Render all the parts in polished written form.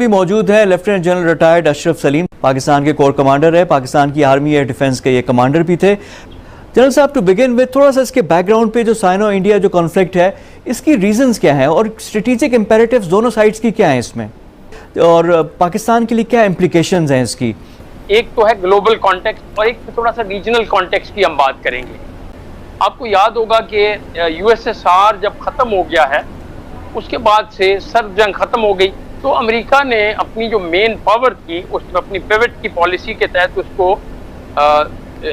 अभी मौजूद है lieutenant general retired Ashraf Salim, Pakistan के कोर कमांडर है, पाकिस्तान की आर्मी एयर डिफेंस के ये कमांडर भी थे। जनरल साहब, टू बिगिन विद थोड़ा सा इसके बैकग्राउंड पे जो साइनो इंडिया जो कॉन्फ्लिक्ट है, इसकी रीजंस क्या हैं और स्ट्रेटेजिक इंपेरेटिव्स दोनों साइड्स की क्या हैं इसमें, और पाकिस्तान के लिए क्या इम्प्लीकेशंस हैं इसकी? एक तो है ग्लोबल कॉन्टेक्स्ट और एक थोड़ा सा रीजनल कॉन्टेक्स्ट की हम बात करेंगे। आपको याद होगा कि यूएसएसआर जब ख़त्म हो गया है, उसके बाद से सर्द जंग ख़त्म हो गई, तो अमेरिका ने अपनी जो मेन पावर थी उसमें अपनी पिवट की पॉलिसी के तहत उसको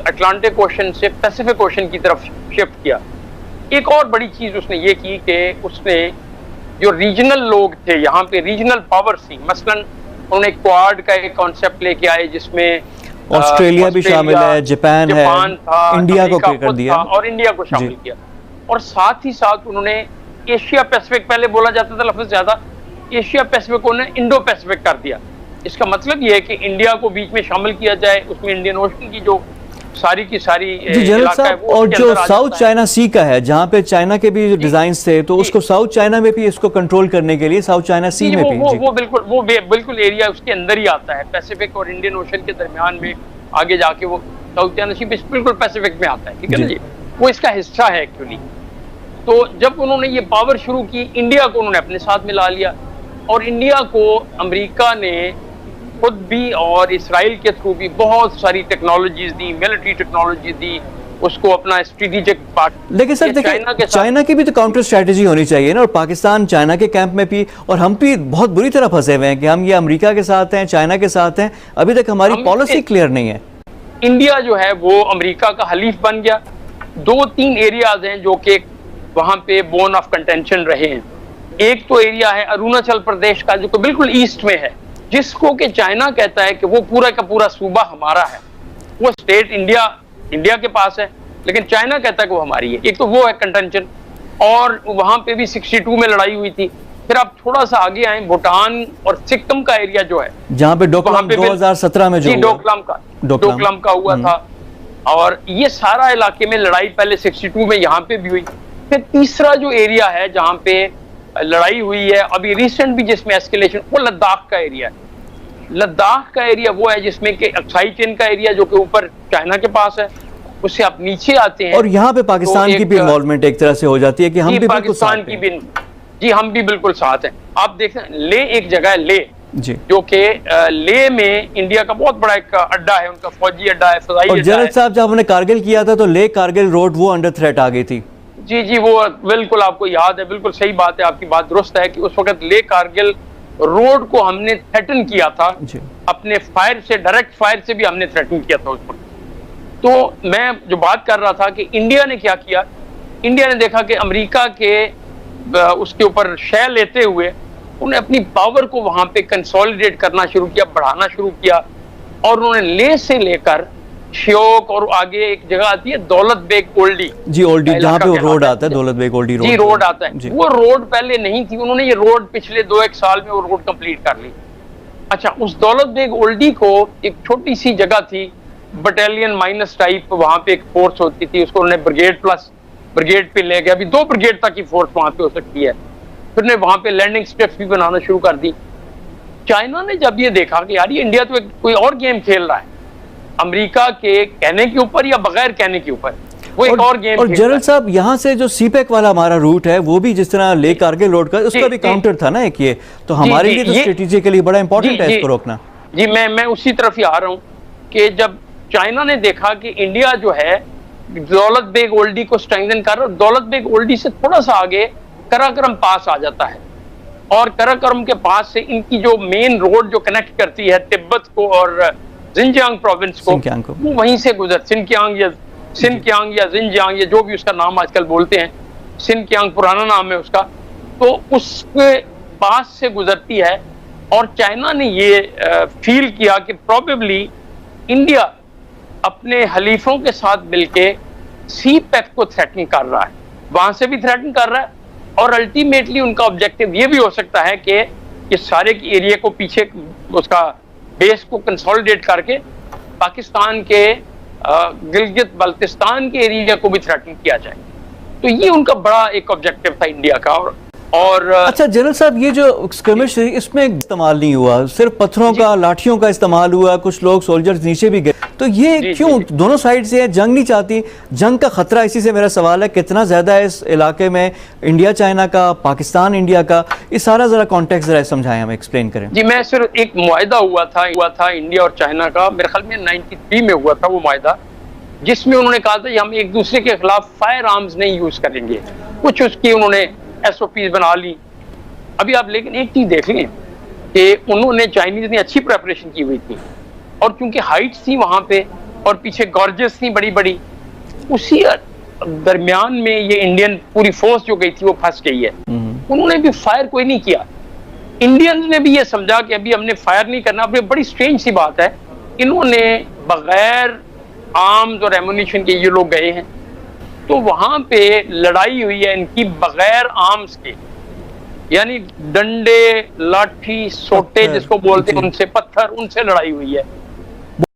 अटलांटिक ओशन से पैसिफिक ओशन की तरफ शिफ्ट किया। एक और बड़ी चीज़ उसने ये की कि उसने जो रीजनल लोग थे, यहाँ पे रीजनल पावर्स थी, मसलन उन्होंने क्वाड का एक कॉन्सेप्ट लेके आए जिसमें ऑस्ट्रेलिया भी शामिल है, जापान है, इंडिया को कर दिया और इंडिया को शामिल किया। और साथ ही साथ उन्होंने एशिया पैसिफिक, पहले बोला जाता था लफ्ज़ ज्यादा, एशिया पैसिफिक उन्होंने इंडो पैसिफिक कर दिया। इसका मतलब ये है कि इंडिया को बीच में शामिल किया जाए, उसमें इंडियन ओशन की जो सारी की सारी जनरल साहब, और जो साउथ चाइना सी का है, जहाँ पे चाइना के भी डिजाइन्स थे, तो उसको साउथ चाइना में भी इसको कंट्रोल करने के लिए साउथ चाइना सी में भी वो बिल्कुल एरिया उसके अंदर ही आता है, पैसिफिक और इंडियन ओशन के दरमियान में आगे जाके वो साउथ चाइना सी बिल्कुल पैसिफिक में आता है, ठीक है ना जी, वो इसका हिस्सा है एक्चुअली। तो जब उन्होंने ये पावर शुरू की, इंडिया को उन्होंने अपने साथ मिला लिया, और इंडिया को अमेरिका ने खुद भी और इसराइल के थ्रू भी बहुत सारी टेक्नोलॉजीज दी, मिलिट्री टेक्नोलॉजी दी, उसको अपना स्ट्रेटेजिक पार्ट। लेकिन सर देखिए, चाइना की भी तो काउंटर स्ट्रेटजी होनी चाहिए ना, और पाकिस्तान चाइना के कैंप में भी, और हम भी बहुत बुरी तरह फंसे हुए हैं कि हम ये अमेरिका के साथ हैं, चाइना के साथ हैं, अभी तक हमारी पॉलिसी क्लियर नहीं है। इंडिया जो है वो अमेरिका का हलीफ बन गया। 2-3 एरियाज हैं जो कि वहाँ पे बोन ऑफ कंटेंशन रहे हैं। एक तो एरिया है अरुणाचल प्रदेश का, जो बिल्कुल ईस्ट में है, जिसको कि चाइना कहता है कि वो पूरा का पूरा सूबा हमारा है। वो स्टेट इंडिया के पास है, लेकिन चाइना कहता है कि वो हमारी है। एक तो वो है कंटेंशन, और वहां पे भी 62 में लड़ाई हुई थी। फिर आप थोड़ा सा आगे आए, भूटान और सिक्किम का एरिया जो है, जहाँ पे डोकलाम 2017 में जो डोकलाम का हुआ था, और ये सारा इलाके में लड़ाई पहले 62 में यहाँ पे भी हुई। फिर तीसरा जो एरिया है जहाँ पे लड़ाई हुई है अभी रिसेंट भी, जिसमें एस्केलेशन, वो लद्दाख का एरिया है। लद्दाख का एरिया वो है जिसमें कि अक्साई चेन का एरिया, जो कि ऊपर चाइना के पास है, उससे आप नीचे आते हैं और यहाँ पे पाकिस्तान की भी इन्वॉल्वमेंट एक तरह से हो जाती है कि हम भी पाकिस्तान की भी, जी हम भी बिल्कुल साथ हैं। आप देख रहे हैं, ले एक जगह है ले, जो कि ले में इंडिया का बहुत बड़ा एक अड्डा है, उनका फौजी अड्डा है, फजाई अड्डा है। जनरल साहब, जब हमने कारगिल किया था तो ले कारगिल रोड वो अंडर थ्रेट आ गई थी। जी वो बिल्कुल आपको याद है, बिल्कुल सही बात है, आपकी बात दुरुस्त है कि उस वक्त ले कारगिल रोड को हमने थ्रेटन किया था अपने फायर से, डायरेक्ट फायर से भी हमने थ्रेटन किया था उस वक्त। तो मैं जो बात कर रहा था कि इंडिया ने क्या किया, इंडिया ने देखा कि अमेरिका के उसके ऊपर शय लेते हुए उन्हें अपनी पावर को वहां पे कंसोलिडेट करना शुरू किया, बढ़ाना शुरू किया, और उन्होंने ले से लेकर श्योक और आगे एक जगह आती है दौलत बेग ओल्डी, जी ओल्डी, जहाँ पे वो रोड आता है, दौलत बेग ओल्डी रोड, जी रोड आता है। वो रोड पहले नहीं थी, उन्होंने ये रोड पिछले 2-1 साल में वो रोड कंप्लीट कर ली। अच्छा, उस दौलत बेग ओल्डी को एक छोटी सी जगह थी, बटालियन माइनस टाइप, वहां पे एक फोर्स होती थी, उसको उन्होंने ब्रिगेड प्लस ब्रिगेड पे ले गया। अभी 2 ब्रिगेड तक की फोर्स वहां पे हो सकती है। फिर ने वहां पे लैंडिंग स्ट्रिप्स भी बनाना शुरू कर दी। चाइना ने जब ये देखा कि यार ये इंडिया तो कोई और गेम खेल रहा है, अमेरिका के कहने के ऊपर या बगैर कहने के ऊपर, वो एक और गेम। और जनरल साहब, यहाँ से जो सीपेक वाला हमारा रूट है, वो भी जिस तरह ले कारगिल रोड का, उसका भी काउंटर था ना एक ये, तो हमारे लिए तो स्ट्रेटेजिकली बड़ा इंपॉर्टेंट है इसको रोकना। जी मैं उसी तरफ ही आ रहा हूँ कि जब चाइना ने देखा कि इंडिया जो है दौलत बेग ओल्डी को स्ट्रेंथन कर रहा है, दौलत बेग ओल्डी से थोड़ा सा आगे कराकरम पास आ जाता है, और कराकरम के पास से इनकी जो मेन रोड जो कनेक्ट करती है तिब्बत को और जिनजियांग प्रोविंस को, वो वहीं से गुजर, सिनकियांग या जिनजियांग या जो भी उसका नाम आजकल बोलते हैं, सिनकियांग पुराना नाम है उसका, तो उसके पास से गुजरती है। और चाइना ने ये फील किया कि प्रोबेबली इंडिया अपने हलीफों के साथ मिलके सी पैक को थ्रेटन कर रहा है, वहां से भी थ्रेटन कर रहा है, और अल्टीमेटली उनका ऑब्जेक्टिव ये भी हो सकता है कि इस सारे की एरिया को पीछे उसका बेस को कंसोलिडेट करके पाकिस्तान के गिलगित बल्तिस्तान के एरिया को भी थ्रेटन किया जाए। तो ये उनका बड़ा एक ऑब्जेक्टिव था इंडिया का। और और अच्छा जनरल साहब, ये जो स्क्रिमिश इसमें इस्तेमाल नहीं हुआ, सिर्फ पत्थरों का, लाठियों का इस्तेमाल हुआ, कुछ लोग सोल्जर्स नीचे भी गए, तो ये जी, क्यों? जी। दोनों साइड से है, जंग नहीं चाहती, जंग का खतरा, इसी से मेरा सवाल है कितना ज्यादा है इस इलाके में, इंडिया चाइना का, पाकिस्तान इंडिया का, ये सारा जरा कॉन्टेक्स्ट जरा समझाएं, हमें एक्सप्लेन करें। जी, मैं सिर्फ एक मुआहिदा हुआ था इंडिया और चाइना का, मेरे ख्याल में 93 में हुआ था वो मुआहिदा, जिसमें उन्होंने कहा था कि हम एक दूसरे के खिलाफ फायर आर्म्स नहीं यूज करेंगे। कुछ उसकी उन्होंने SOPs बना ली। अभी आप लेकिन एक चीज देख लें कि उन्होंने चाइनीज ने अच्छी प्रेपरेशन की हुई थी, और क्योंकि हाइट्स थी वहां पे और पीछे गॉर्जेस थी बड़ी बड़ी, उसी दरमियान में ये इंडियन पूरी फोर्स जो गई थी वो फंस गई है। उन्होंने भी फायर कोई नहीं किया। इंडियंस ने भी ये समझा कि अभी हमने फायर नहीं करना। अभी बड़ी स्ट्रेंज सी बात है, इन्होंने बगैर आर्म्स और एमुनिशन के ये लोग गए हैं, तो वहां पे लड़ाई हुई है इनकी बगैर आर्म्स के, यानी डंडे, लाठी, सोटे जिसको बोलते हैं, उनसे, पत्थर, उनसे लड़ाई हुई है।